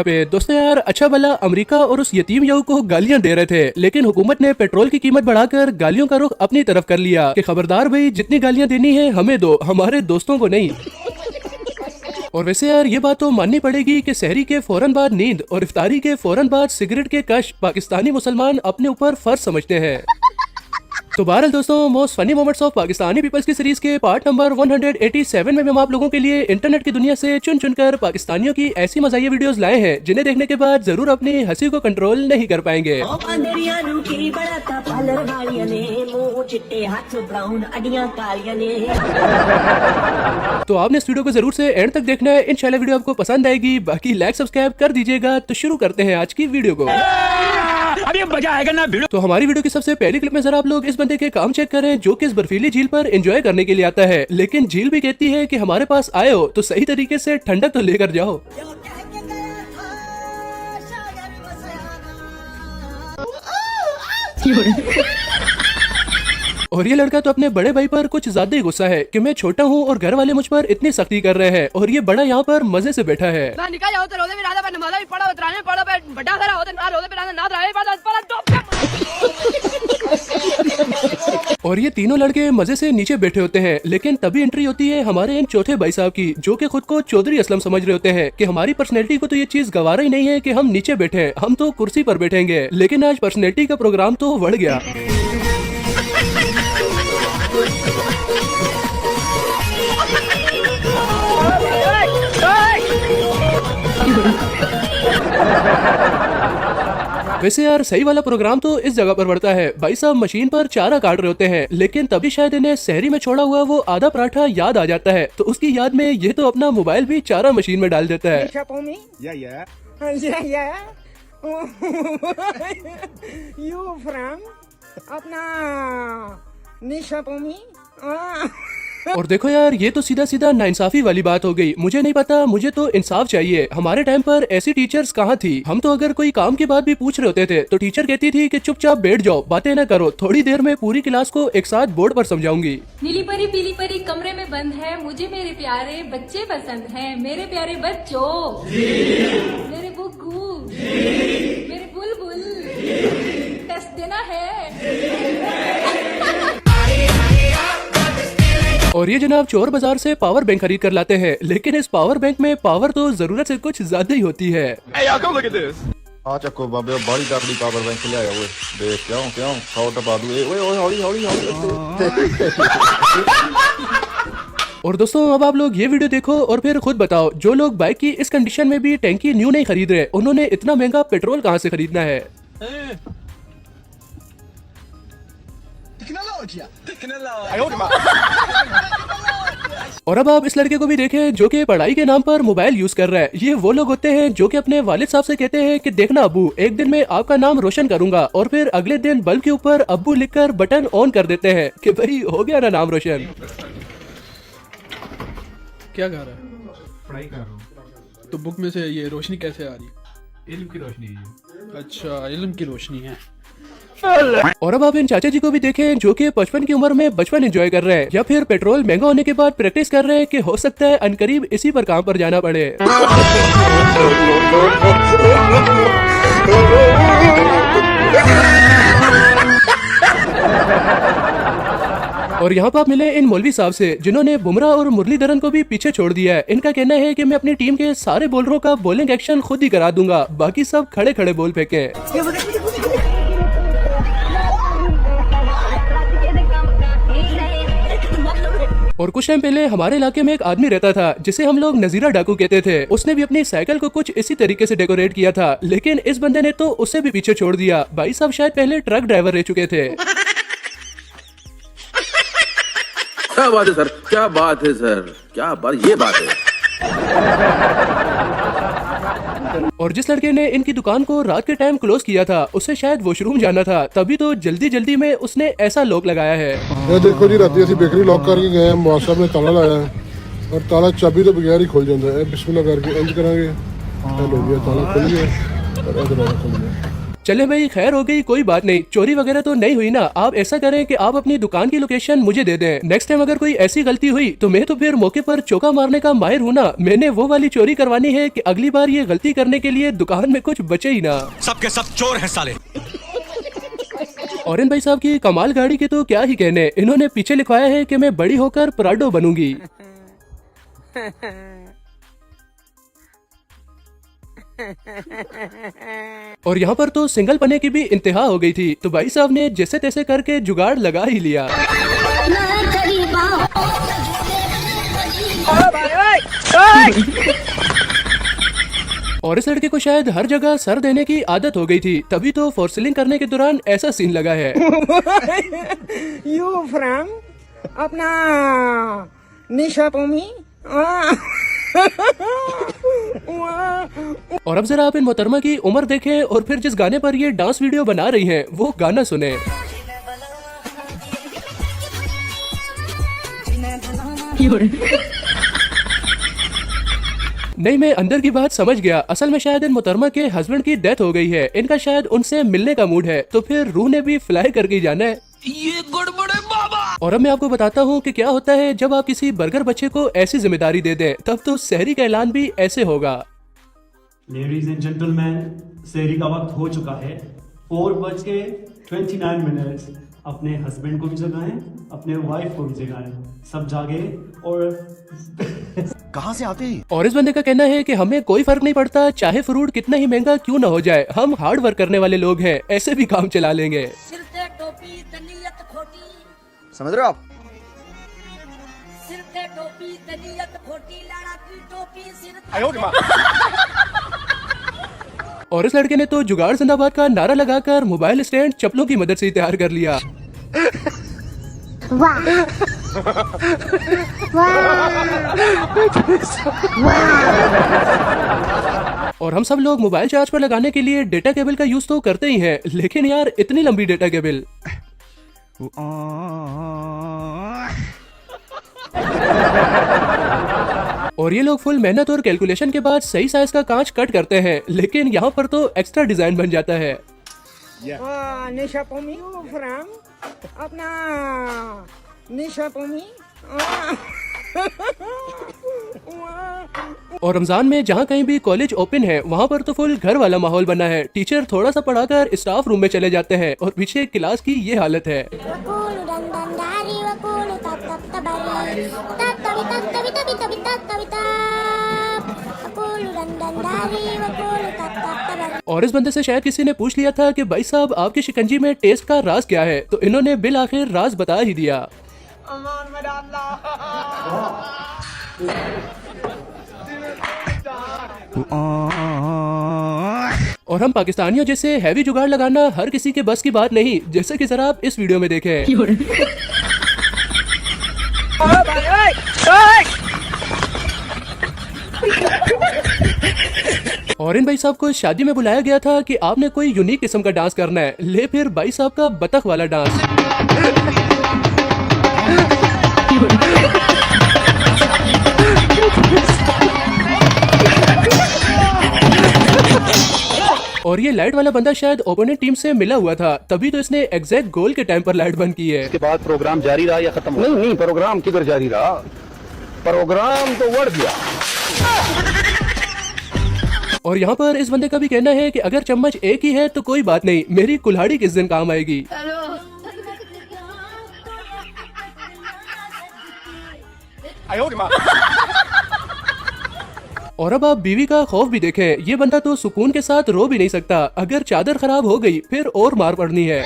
पे दोस्तों यार अच्छा भला अमेरिका और उस यतीम यहू को गालियां दे रहे थे, लेकिन हुकूमत ने पेट्रोल की कीमत बढ़ाकर गालियों का रुख अपनी तरफ कर लिया कि खबरदार भाई, जितनी गालियां देनी है हमें दो, हमारे दोस्तों को नहीं। और वैसे यार ये बात तो माननी पड़ेगी कि सहरी के फौरन बाद नींद और इफ्तारी के फौरन बाद सिगरेट के कश पाकिस्तानी मुसलमान अपने ऊपर फर्ज समझते हैं। तो बहरहाल दोस्तों, most funny moments of Pakistani peoples की सीरीज के पार्ट नंबर 187 में हम आप लोगों के लिए इंटरनेट की दुनिया से चुन चुनकर पाकिस्तानियों की ऐसी मज़ाहिया वीडियोस लाए हैं जिन्हें देखने के बाद जरूर अपनी हंसी को कंट्रोल नहीं कर पाएंगे। तो आपने इस वीडियो को जरूर से एंड तक देखना है, इंशाल्लाह वीडियो आपको पसंद आएगी। बाकी लाइक सब्सक्राइब कर दीजिएगा। तो शुरू करते हैं आज की वीडियो को। अभी मजा आएगा ना वीडियो। तो हमारी वीडियो की सबसे पहली क्लिप में जरा आप लोग इस बंदे के काम चेक करें जो कि इस बर्फीली झील पर एंजॉय करने के लिए आता है, लेकिन झील भी कहती है कि हमारे पास आए हो तो सही तरीके से ठंडक तो लेकर जाओ। और ये लड़का तो अपने बड़े भाई पर कुछ ज्यादा ही गुस्सा है कि मैं छोटा हूँ और घर वाले मुझ पर इतनी सख्ती कर रहे हैं, और ये बड़ा यहाँ पर मजे से बैठा है। और ये तीनों लड़के मजे से नीचे बैठे होते हैं, लेकिन तभी एंट्री होती है हमारे इन चौथे भाई साहब की, जो कि खुद को चौधरी असलम समझ रहे होते हैं कि हमारी पर्सनैलिटी को तो ये चीज गवारा ही नहीं है कि हम नीचे बैठे हैं, हम तो कुर्सी पर बैठेंगे। लेकिन आज पर्सनैलिटी का प्रोग्राम तो बढ़ गया। वैसे यार सही वाला प्रोग्राम तो इस जगह पर बढ़ता है। भाई साहब मशीन पर चारा काट रहे होते हैं, लेकिन तभी शायद इन्हें सहरी में छोड़ा हुआ वो आधा पराठा याद आ जाता है, तो उसकी याद में ये तो अपना मोबाइल भी चारा मशीन में डाल देता है। और देखो यार, ये तो सीधा सीधा नाइंसाफी वाली बात हो गई। मुझे नहीं पता, मुझे तो इंसाफ चाहिए। हमारे टाइम पर ऐसी टीचर्स कहाँ थी? हम तो अगर कोई काम की बात भी पूछ रहे होते थे तो टीचर कहती थी कि चुपचाप बैठ जाओ, बातें न करो, थोड़ी देर में पूरी क्लास को एक साथ बोर्ड पर समझाऊंगी। नीली परी पीली परी कमरे में बंद है, मुझे मेरे प्यारे बच्चे पसंद हैं, मेरे प्यारे बच्चों, मेरे बुग्गू, मेरे बुलबुल, टेस्ट देना है। और ये जनाब चोर बाजार से पावर बैंक खरीद कर लाते हैं, लेकिन इस पावर बैंक में पावर तो जरूरत से कुछ ज्यादा ही होती है। ਆ ਚੱਕੋ ਬਾਬੇ ਬਾਹਲੀ ਤਕੜੀ ਪਾਵਰ ਬੈਂਕ ਲਿਆਇਆ ਓਏ, ਦੇਖ ਕਿਉਂ 100 ਟਪਾ ਦੂ ਓਏ ਓਏ ਹੌਲੀ। और दोस्तों अब आप लोग ये वीडियो देखो और फिर खुद बताओ, जो लोग बाइक की इस कंडीशन में भी टैंकी न्यू नहीं खरीद रहे, उन्होंने इतना महंगा पेट्रोल कहाँ से खरीदना है। और अब आप इस लड़के को भी देखें जो कि पढ़ाई के नाम पर मोबाइल यूज कर रहा है। ये वो लोग होते हैं जो कि अपने वालिद साहब से कहते हैं कि देखना अब्बू, एक दिन मैं आपका नाम रोशन करूंगा, और फिर अगले दिन बल्ब के ऊपर अब्बू लिखकर बटन ऑन कर देते हैं कि भाई हो गया ना नाम रोशन। क्या कर रहा है? पढ़ाई कर रहा हूँ। तो बुक में से ये रोशनी कैसे आ रही है? इल्म की रोशनी है ये। अच्छा, इल्म की रोशनी है। और अब आप इन चाचा जी को भी देखें जो कि 55 की उम्र में बचपन एंजॉय कर रहे हैं, या फिर पेट्रोल महंगा होने के बाद प्रैक्टिस कर रहे हैं कि हो सकता है अनकरीब इसी पर काम पर जाना पड़े। और यहाँ पर आप मिले इन मौलवी साहब से जिन्होंने बुमराह और मुरलीधरन को भी पीछे छोड़ दिया है। इनका कहना है कि मैं अपनी टीम के सारे बॉलरों का बॉलिंग एक्शन खुद ही करा दूंगा, बाकी सब खड़े खड़े बॉल फेंके। और कुछ टाइम पहले हमारे इलाके में एक आदमी रहता था जिसे हम लोग नजीरा डाकू कहते थे। उसने भी अपनी साइकिल को कुछ इसी तरीके से डेकोरेट किया था, लेकिन इस बंदे ने तो उससे भी पीछे छोड़ दिया। भाई साहब शायद पहले ट्रक ड्राइवर रह चुके थे। क्या बात है सर, क्या बात है सर, क्या बात, ये बात है। और जिस लड़के ने इनकी दुकान को रात के टाइम क्लोज किया था, उसे शायद वॉशरूम जाना था, तभी तो जल्दी जल्दी में उसने ऐसा लॉक लगाया है। ये देखो जी, रात ਅਸੀਂ बेकरी लॉक करके गए, मौत साहब ने ताला लाया और ताला चाबी तो बगैर ही खुल जाता है। बिस्मिल्लाह करके इंज करांगे, लो गया ताला खुल गया और दरवाजा खुल गया। चले भाई, खैर हो गई, कोई बात नहीं, चोरी वगैरह तो नहीं हुई ना। आप ऐसा करें कि आप अपनी दुकान की लोकेशन मुझे दे दें। नेक्स्ट टाइम अगर कोई ऐसी गलती हुई तो मैं तो फिर मौके पर चौका मारने का माहिर हूँ ना। मैंने वो वाली चोरी करवानी है कि अगली बार ये गलती करने के लिए दुकान में कुछ बचे ही ना। सबके सब चोर हैं साले। और इन भाई साहब की कमाल गाड़ी के तो क्या ही कहने, इन्होंने पीछे लिखवाया है कि मैं बड़ी होकर पराडो बनूंगी। और यहाँ पर तो सिंगल पने की भी इंतहा हो गई थी, तो भाई साहब ने जैसे तैसे करके जुगाड़ लगा ही लिया। और इस लड़के को शायद हर जगह सर देने की आदत हो गई थी, तभी तो फोर्सिलिंग करने के दौरान ऐसा सीन लगा है। यू फ्रॉम अपना निशा पोमी। और अब जरा आप इन मोहतरमा की उम्र देखें और फिर जिस गाने पर ये डांस वीडियो बना रही हैं वो गाना सुने। नहीं, मैं अंदर की बात समझ गया। असल में शायद इन मोहतरमा के हस्बैंड की डेथ हो गई है, इनका शायद उनसे मिलने का मूड है, तो फिर रूह ने भी फ्लाई करके जाना है। ये गड़बड़ है बाबा। और अब मैं आपको बताता हूँ कि क्या होता है जब आप किसी बर्गर बच्चे को ऐसी जिम्मेदारी दे दें, तब तो सहरी का ऐलान भी ऐसे होगा। लेडीज एंड जेंटलमैन, सहरी का वक्त हो चुका है। 4:29। अपने हस्बैंड को भी जगाएं, अपने वाइफ को भी जगाएं, सब जागे। और कहाँ से आते हैं? और इस बंदे का कहना है कि हमें कोई फर्क नहीं पड़ता, चाहे फ्रूट कितना ही महंगा क्यों ना हो जाए, हम हार्ड वर्क करने वाले लोग हैं, ऐसे भी काम चला लेंगे। टोपी तनीयत खोटी, समझ रहे हो आप? सिर पे टोपी तनीयत खोटी, लाड़ा की टोपी सिर। और इस लड़के ने तो जुगाड़ जिंदाबाद का नारा लगाकर मोबाइल स्टैंड चप्पलों की मदद से तैयार कर लिया। और हम सब लोग मोबाइल चार्ज पर लगाने के लिए डेटा केबल का यूज तो करते ही हैं, लेकिन यार इतनी लंबी डेटा केबल। और ये लोग फुल मेहनत और कैलकुलेशन के बाद सही साइज का कांच कट करते हैं, लेकिन यहाँ पर तो एक्स्ट्रा डिजाइन बन जाता है। निशा पोमी फ्रॉम अपना निशा पोमी। और रमजान में जहाँ कहीं भी कॉलेज ओपन है वहाँ पर तो फुल घर वाला माहौल बना है। टीचर थोड़ा सा पढ़ाकर स्टाफ रूम में चले जाते हैं और पीछे क्लास की ये हालत है। और इस बंदे से शायद किसी ने पूछ लिया था कि भाई साहब आपकी शिकंजी में टेस्ट का राज क्या है, तो इन्होंने बिल आखिर राज बता ही दिया। और हम पाकिस्तानियों जैसे हैवी जुगाड़ लगाना हर किसी के बस की बात नहीं, जैसे कि जरा आप इस वीडियो में देखें। और इन भाई साहब को शादी में बुलाया गया था कि आपने कोई यूनिक किस्म का डांस करना है, ले फिर भाई साहब का बतख वाला डांस। और ये लाइट वाला बंदा शायद ओपोनेंट टीम से मिला हुआ था, तभी तो इसने एग्जैक्ट गोल के टाइम पर लाइट बंद की है। इसके बाद प्रोग्राम जारी रहा या खत्म? नहीं, प्रोग्राम किधर जारी रहा, प्रोग्राम तो बढ़ गया। और यहाँ पर इस बंदे का भी कहना है कि अगर चम्मच एक ही है तो कोई बात नहीं, मेरी कुल्हाड़ी किस दिन काम आएगी। और अब आप बीवी का खौफ भी देखें, ये बंदा तो सुकून के साथ रो भी नहीं सकता, अगर चादर खराब हो गई फिर और मार पड़नी है।